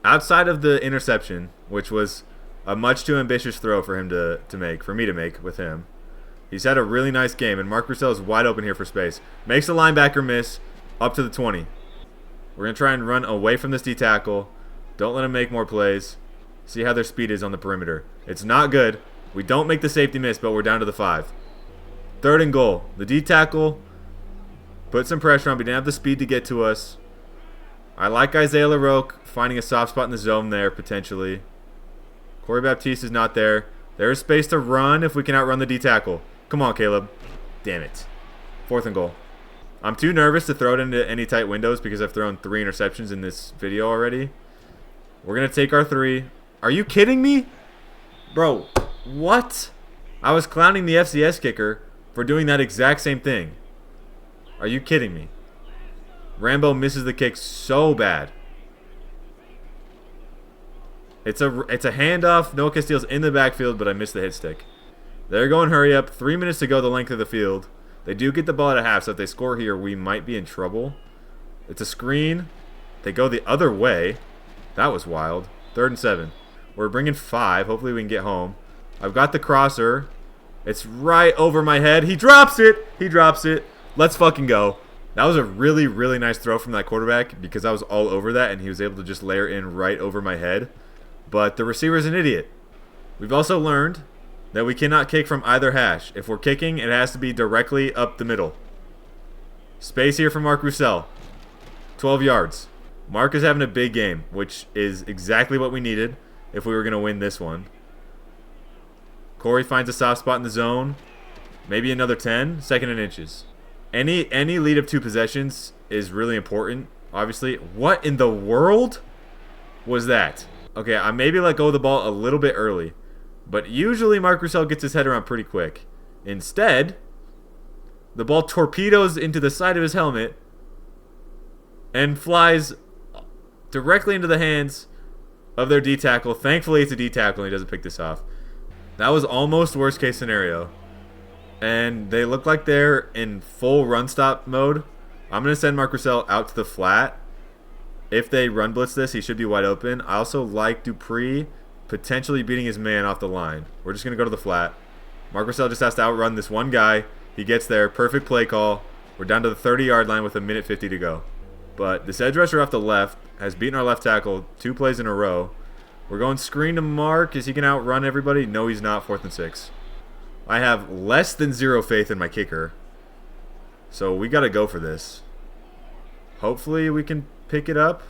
Outside of the interception, which was a much too ambitious throw for him to make, for me to make with him, he's had a really nice game, and Mark Russell is wide open here for space. Makes the linebacker miss up to the 20. We're going to try and run away from this D tackle. Don't let him make more plays. See how their speed is on the perimeter. It's not good. We don't make the safety miss, but we're down to the 5. 3rd and goal. The D tackle put some pressure on, but he didn't have the speed to get to us. I like Isaiah LaRoque finding a soft spot in the zone there, potentially. Corey Baptiste is not there. There is space to run if we can outrun the D tackle. Come on, Caleb. Damn it. 4th and goal. I'm too nervous to throw it into any tight windows because I've thrown 3 interceptions in this video already. We're going to take our 3. Are you kidding me? Bro, what? I was clowning the FCS kicker for doing that exact same thing. Are you kidding me? Rambo misses the kick so bad. It's a handoff. Noah Castile's in the backfield, but I missed the hit stick. They're going hurry up. 3 minutes to go the length of the field. They do get the ball at a half, so if they score here, we might be in trouble. It's a screen. They go the other way. That was wild. 3rd and 7. We're bringing 5. Hopefully we can get home. I've got the crosser. It's right over my head. He drops it. He drops it. Let's fucking go. That was a really, really nice throw from that quarterback because I was all over that and he was able to just layer in right over my head. But the receiver's an idiot. We've also learned that we cannot kick from either hash. If we're kicking, it has to be directly up the middle. Space here for Mark Roussel. 12 yards. Mark is having a big game, which is exactly what we needed if we were going to win this one. Corey finds a soft spot in the zone. Maybe another 10. 2nd and inches. Any lead of 2 possessions is really important, obviously. What in the world was that? Okay, I maybe let go of the ball a little bit early, but usually Mark Roussel gets his head around pretty quick. Instead, the ball torpedoes into the side of his helmet and flies directly into the hands of their D tackle. Thankfully, it's a D tackle and he doesn't pick this off. That was almost worst case scenario. And they look like they're in full run stop mode. I'm going to send Mark Russell out to the flat. If they run blitz this, he should be wide open. I also like Dupree potentially beating his man off the line. We're just going to go to the flat. Mark Russell just has to outrun this one guy. He gets there. Perfect play call. We're down to the 30-yard line with a minute 50 to go. But this edge rusher off the left has beaten our left tackle 2 plays in a row. We're going screen to Mark. Is he going to outrun everybody? No, he's not. 4th and 6. I have less than 0 faith in my kicker. So we got to go for this. Hopefully we can pick it up.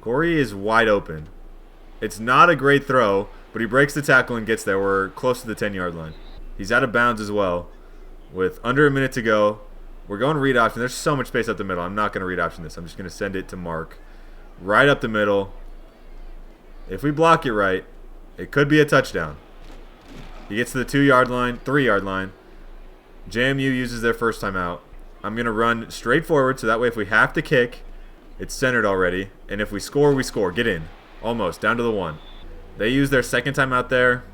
Corey is wide open. It's not a great throw, but he breaks the tackle and gets there. We're close to the 10-yard line. He's out of bounds as well. With under a minute to go, we're going read option. There's so much space up the middle. I'm not going to read option this. I'm just going to send it to Mark. Right up the middle. If we block it right, it could be a touchdown. He gets to the 2-yard line, 3-yard line. JMU uses their first time out. I'm going to run straight forward so that way if we have to kick, it's centered already. And if we score, we score. Get in. Almost. Down to the 1. They use their second time out there.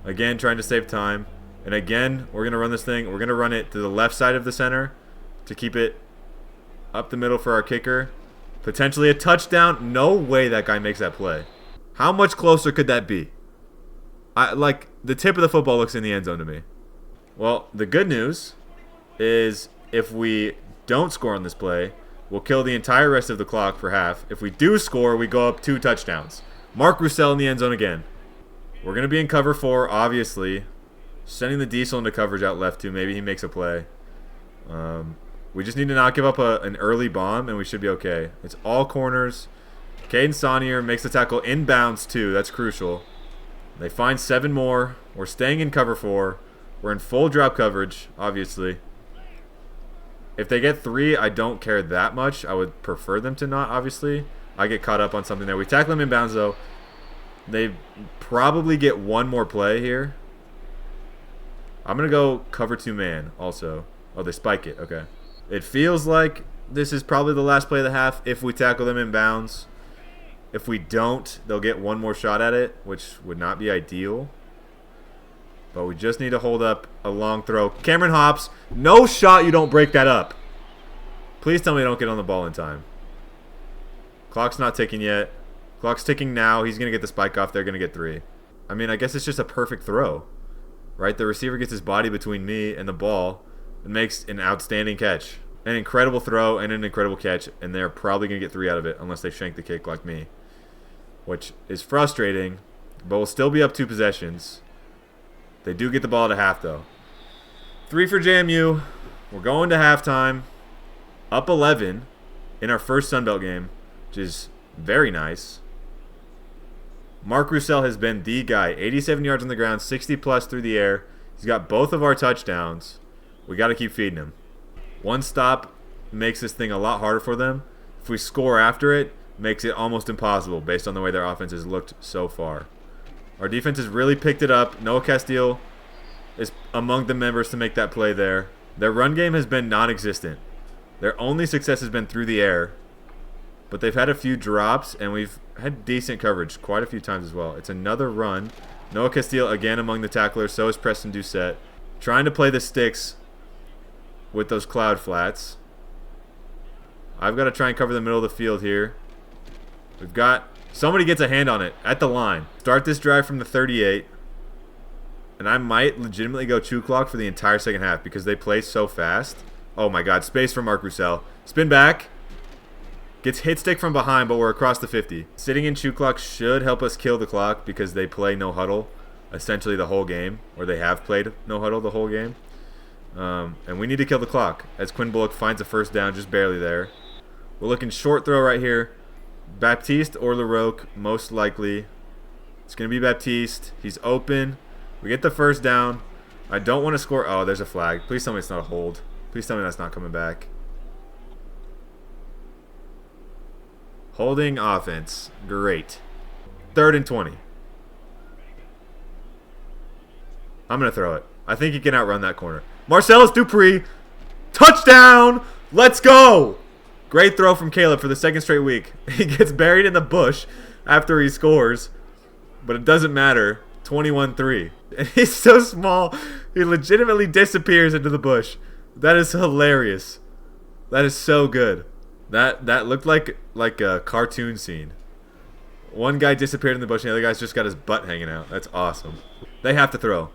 Again, trying to save time. And again, we're going to run this thing. We're going to run it to the left side of the center to keep it up the middle for our kicker. Potentially a touchdown. No way that guy makes that play. How much closer could that be? Like, the tip of the football looks in the end zone to me. Well, the good news is if we don't score on this play, we'll kill the entire rest of the clock for half. If we do score, we go up 2 touchdowns. Mark Russell in the end zone again. We're going to be in cover 4, obviously. Sending the diesel into coverage out left too. Maybe he makes a play. We just need to not give up an early bomb, and we should be okay. It's all corners. Caden Saunier makes the tackle inbounds too. That's crucial. They find 7 more. We're staying in cover 4. We're in full drop coverage, obviously. If they get 3, I don't care that much. I would prefer them to not, obviously. I get caught up on something there. We tackle them inbounds, though. They probably get 1 more play here. I'm going to go cover 2 man also. Oh, they spike it. Okay. It feels like this is probably the last play of the half if we tackle them inbounds. If we don't, they'll get 1 more shot at it, which would not be ideal. But we just need to hold up a long throw. Cameron hops. No shot you don't break that up. Please tell me I don't get on the ball in time. Clock's not ticking yet. Clock's ticking now. He's going to get the spike off. They're going to get 3. I mean, I guess it's just a perfect throw. Right? The receiver gets his body between me and the ball and makes an outstanding catch. An incredible throw and an incredible catch. And they're probably going to get 3 out of it unless they shank the kick like me. Which is frustrating. But we'll still be up 2 possessions. They do get the ball at a half, though. 3 for JMU. We're going to halftime. Up 11 in our first Sunbelt game, which is very nice. Mark Russell has been the guy. 87 yards on the ground, 60-plus through the air. He's got both of our touchdowns. We got to keep feeding him. 1 stop makes this thing a lot harder for them. If we score after it, makes it almost impossible based on the way their offense has looked so far. Our defense has really picked it up. Noah Castile is among the members to make that play there. Their run game has been non-existent. Their only success has been through the air. But they've had a few drops, and we've had decent coverage quite a few times as well. It's another run. Noah Castile again among the tacklers. So is Preston Doucette. Trying to play the sticks with those cloud flats. I've got to try and cover the middle of the field here. We've got... Somebody gets a hand on it at the line. Start this drive from the 38. And I might legitimately go 2 clock for the entire second half because they play so fast. Oh my god, space for Mark Russell. Spin back. Gets hit stick from behind, but we're across the 50. Sitting in 2 clock should help us kill the clock because they play no huddle essentially the whole game. Or they have played no huddle the whole game. And we need to kill the clock as Quinn Bullock finds a first down just barely there. We're looking short throw right here. Baptiste or LaRoque, most likely. It's going to be Baptiste. He's open. We get the first down. I don't want to score. Oh, there's a flag. Please tell me it's not a hold. Please tell me that's not coming back. Holding offense. Great. 3rd and 20. I'm going to throw it. I think he can outrun that corner. Marcellus Dupree. Touchdown! Let's go! Great throw from Caleb for the 2nd straight week. He gets buried in the bush after he scores, but it doesn't matter. 21-3. And he's so small. He legitimately disappears into the bush. That is hilarious. That is so good. That looked like a cartoon scene. One guy disappeared in the bush and the other guy's just got his butt hanging out. That's awesome. They have to throw.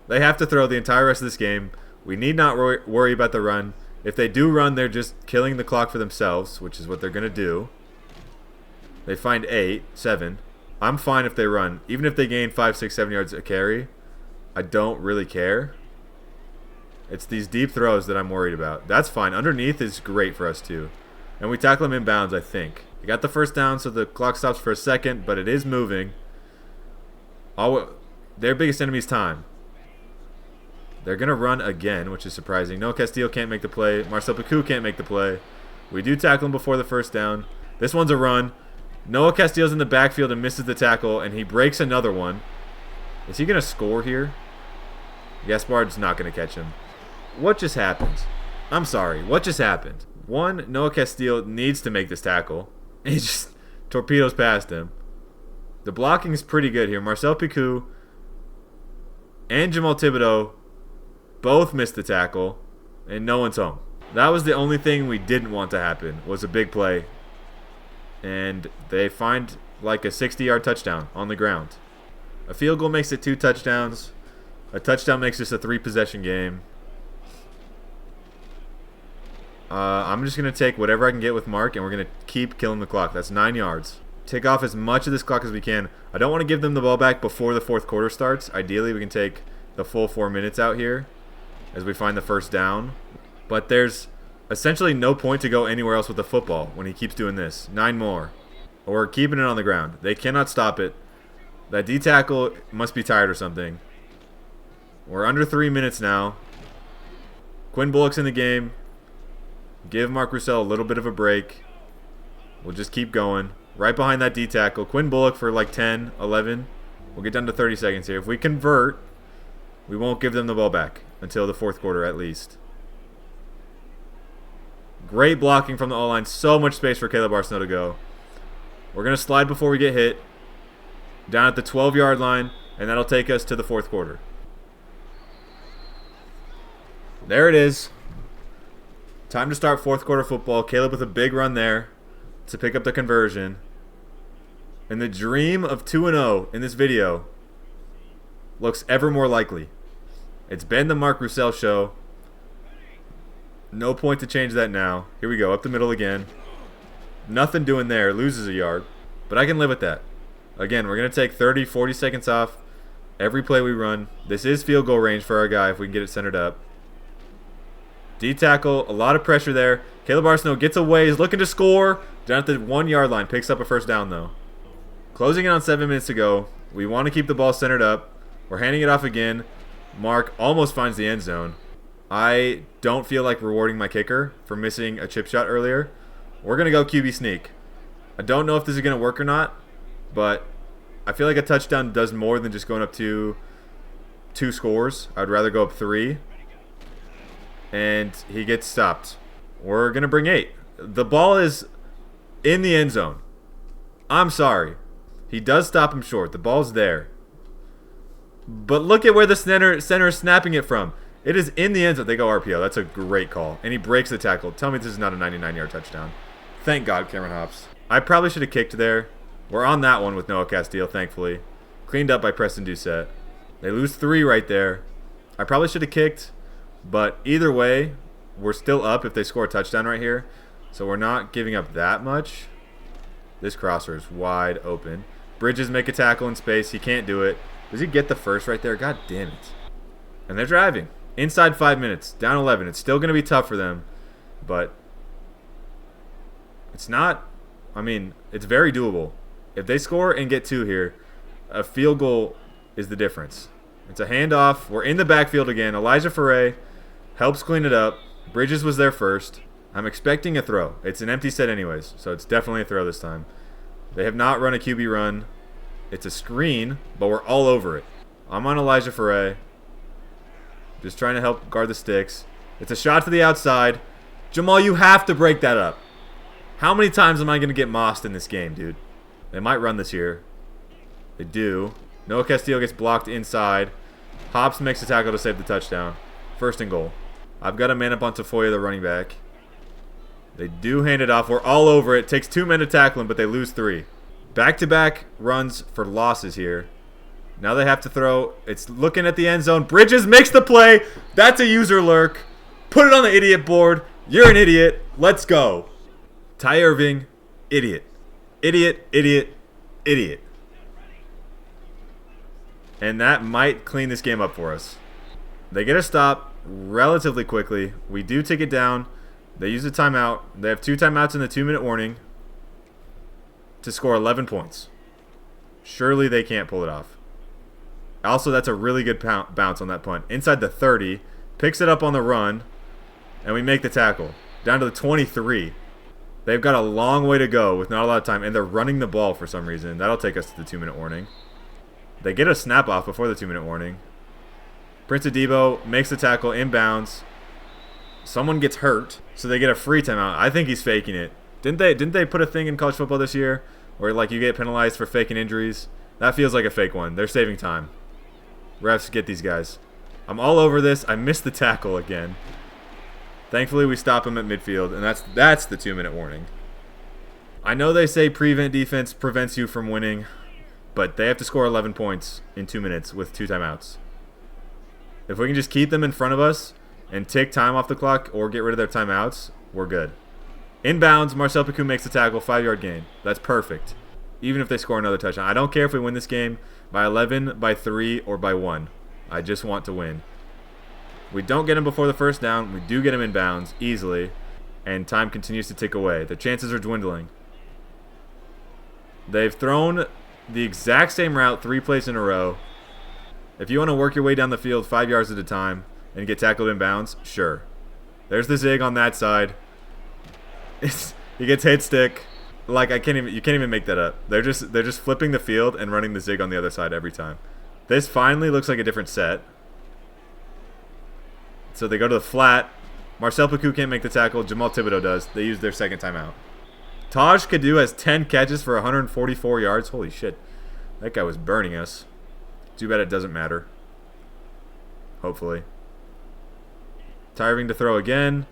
They have to throw the entire rest of this game. We need not worry about the run. If they do run, they're just killing the clock for themselves, which is what they're going to do. They find 8, 7. I'm fine if they run. Even if they gain 5, 6, 7 yards a carry, I don't really care. It's these deep throws that I'm worried about. That's fine. Underneath is great for us too. And we tackle them inbounds, I think. We got the first down, so the clock stops for a second, but it is moving. Their biggest enemy is time. They're going to run again, which is surprising. Noah Castillo can't make the play. Marcel Picou can't make the play. We do tackle him before the first down. This one's a run. Noah Castillo's in the backfield and misses the tackle, and he breaks another one. Is he going to score here? Gaspard's not going to catch him. What just happened? I'm sorry. What just happened? One, Noah Castillo needs to make this tackle. He just torpedoes past him. The blocking is pretty good here. Marcel Picou and Jamal Thibodeau both missed the tackle, and no one's home. That was the only thing we didn't want to happen, was a big play. And they find like a 60-yard touchdown on the ground. A field goal makes it 2 touchdowns. A touchdown makes this a 3-possession game. I'm just going to take whatever I can get with Mark, and we're going to keep killing the clock. That's 9 yards. Take off as much of this clock as we can. I don't want to give them the ball back before the fourth quarter starts. Ideally, we can take the full 4 minutes out here as we find the first down. But there's essentially no point to go anywhere else with the football when he keeps doing this. 9 more. Or keeping it on the ground. They cannot stop it. That D-tackle must be tired or something. We're under 3 minutes now. Quinn Bullock's in the game. Give Mark Roussel a little bit of a break. We'll just keep going. Right behind that D-tackle. Quinn Bullock for like 10, 11. We'll get down to 30 seconds here. If we convert, we won't give them the ball back until the fourth quarter at least. Great blocking from the O-line. So much space for Caleb Arsenault to go. We're going to slide before we get hit. Down at the 12-yard line, and that'll take us to the fourth quarter. There it is. Time to start fourth quarter football. Caleb with a big run there to pick up the conversion. And the dream of 2-0 in this video looks ever more likely. It's been the Mark Roussel show. No point to change that now. Here we go, up the middle again. Nothing doing there. Loses a yard. But I can live with that. Again, we're going to take 30, 40 seconds off every play we run. This is field goal range for our guy if we can get it centered up. D-tackle, a lot of pressure there. Caleb Arsenault gets away, is looking to score. Down at the 1-yard line, picks up a first down though. Closing in on 7 minutes to go. We want to keep the ball centered up. We're handing it off again. Mark almost finds the end zone. I don't feel like rewarding my kicker for missing a chip shot earlier. We're going to go QB sneak. I don't know if this is going to work or not, but I feel like a touchdown does more than just going up to 2 scores. I'd rather go up 3. And he gets stopped. We're going to bring 8. The ball is in the end zone. I'm sorry. He does stop him short. The ball's there. But look at where the center is snapping it from. It is in the end zone. They go RPO. That's a great call. And he breaks the tackle. Tell me this is not a 99-yard touchdown. Thank God, Cameron Hops. I probably should have kicked there. We're on that one with Noah Castillo, thankfully. Cleaned up by Preston Doucette. They lose 3 right there. I probably should have kicked. But either way, we're still up if they score a touchdown right here. So we're not giving up that much. This crosser is wide open. Bridges make a tackle in space. He can't do it. Does he get the first right there? God damn it. And they're driving. Inside 5 minutes. Down 11. It's still going to be tough for them. But it's not. I mean, it's very doable. If they score and get 2 here, a field goal is the difference. It's a handoff. We're in the backfield again. Elijah Foray helps clean it up. Bridges was there first. I'm expecting a throw. It's an empty set anyways, so it's definitely a throw this time. They have not run a QB run. It's a screen, but we're all over it. I'm on Elijah Foray. Just trying to help guard the sticks. It's a shot to the outside. Jamal, you have to break that up. How many times am I going to get mossed in this game, dude? They might run this here. They do. Noah Castillo gets blocked inside. Hops makes a tackle to save the touchdown. First and goal. I've got a man up on Tafoya, the running back. They do hand it off. We're all over it. Takes 2 men to tackle him, but they lose 3. Back-to-back runs for losses here. Now they have to throw. It's looking at the end zone. Bridges makes the play. That's a user lurk. Put it on the idiot board. You're an idiot. Let's go. Ty Irving, idiot. Idiot, idiot, idiot. And that might clean this game up for us. They get a stop relatively quickly. We do take it down. They use a timeout. They have 2 timeouts in the 2-minute warning to score 11 points. Surely they can't pull it off. Also, that's a really good bounce on that punt. Inside the 30, picks it up on the run, and we make the tackle. Down to the 23. They've got a long way to go with not a lot of time, and they're running the ball for some reason. That'll take us to the 2-minute warning. They get a snap off before the 2-minute warning. Prince Adebo makes the tackle inbounds. Someone gets hurt, so they get a free timeout. I think he's faking it. Didn't they put a thing in college football this year where like you get penalized for faking injuries? That feels like a fake one. They're saving time. Refs, get these guys. I'm all over this. I missed the tackle again. Thankfully, we stop him at midfield, and that's the 2-minute warning. I know they say prevent defense prevents you from winning, but they have to score 11 points in 2 minutes with 2 timeouts. If we can just keep them in front of us and take time off the clock or get rid of their timeouts, we're good. Inbounds, Marcel Picou makes the tackle, 5-yard gain. That's perfect. Even if they score another touchdown. I don't care if we win this game by 11, by 3, or by 1. I just want to win. We don't get him before the first down. We do get him in bounds easily, and time continues to tick away. The chances are dwindling. They've thrown the exact same route 3 plays in a row. If you want to work your way down the field 5 yards at a time and get tackled in bounds, sure. There's the zig on that side. He gets hit stick. Like you can't even make that up. They're just flipping the field and running the zig on the other side every time. This finally looks like a different set. So they go to the flat. Marcel Picou can't make the tackle. Jamal Thibodeau does. They use their second timeout. Taj Kadu has 10 catches for 144 yards. Holy shit. That guy was burning us. Too bad it doesn't matter. Hopefully. Tiring to throw again.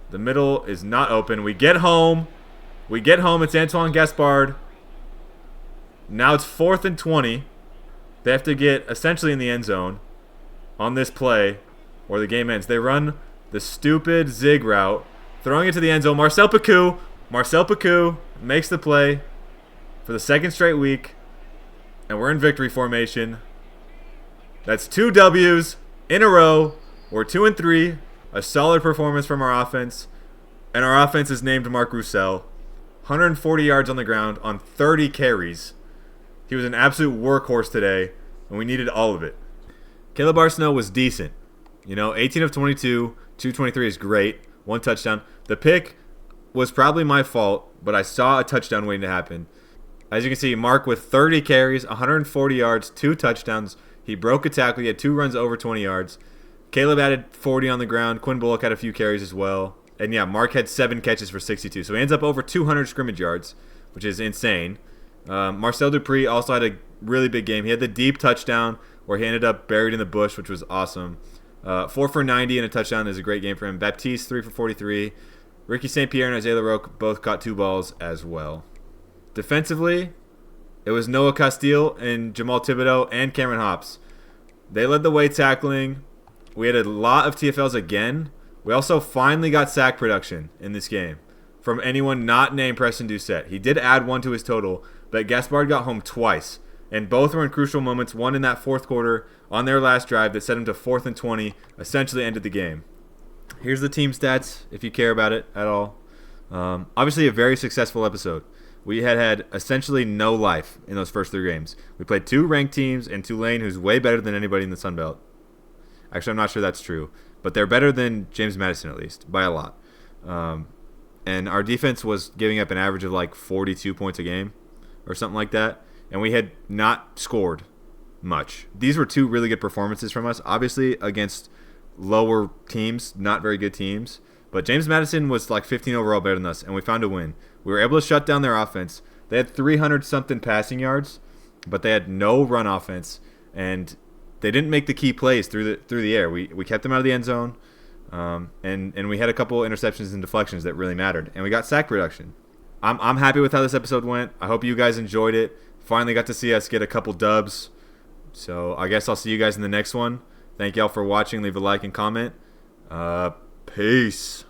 The middle is not open. We get home. It's Antoine Gaspard. Now it's 4th and 20. They have to get essentially in the end zone on this play or the game ends. They run the stupid zig route, throwing it to the end zone. Marcel Picou makes the play for the 2nd straight week, and we're in victory formation. That's 2 W's in a row. We're 2 and 3. A solid performance from our offense, and our offense is named Mark Roussel. 140 yards on the ground on 30 carries. He was an absolute workhorse today, and we needed all of it. Caleb Arsenault was decent. 18 of 22, 223 is great. 1 touchdown. The pick was probably my fault, but I saw a touchdown waiting to happen. As you can see, Mark with 30 carries, 140 yards, 2 touchdowns. He broke a tackle. He had 2 runs over 20 yards. Caleb added 40 on the ground. Quinn Bullock had a few carries as well. And yeah, Mark had 7 catches for 62. So he ends up over 200 scrimmage yards, which is insane. Marcel Dupree also had a really big game. He had the deep touchdown where he ended up buried in the bush, which was awesome. 4 for 90 and a touchdown is a great game for him. Baptiste, 3 for 43. Ricky St. Pierre and Isaiah LaRoque both caught 2 balls as well. Defensively, it was Noah Castile and Jamal Thibodeau and Cameron Hops. They led the way tackling. We had a lot of TFLs again. We also finally got sack production in this game from anyone not named Preston Doucette. He did add 1 to his total, but Gaspard got home twice, and both were in crucial moments. One in that 4th quarter on their last drive that set him to 4th and 20, essentially ended the game. Here's the team stats if you care about it at all. Obviously a very successful episode. We had essentially no life in those first 3 games. We played 2 ranked teams and Tulane, who's way better than anybody in the Sun Belt. Actually, I'm not sure that's true, but they're better than James Madison at least by a lot. And our defense was giving up an average of like 42 points a game or something like that, and we had not scored much. These were 2 really good performances from us, obviously against lower teams, not very good teams, but James Madison was like 15 overall better than us, and we found a win. We were able to shut down their offense. They had 300-something passing yards, but they had no run offense, and they didn't make the key plays through the air. We kept them out of the end zone, and we had a couple interceptions and deflections that really mattered, and we got sack reduction. I'm happy with how this episode went. I hope you guys enjoyed it. Finally got to see us get a couple dubs. So I guess I'll see you guys in the next one. Thank y'all for watching. Leave a like and comment. Peace.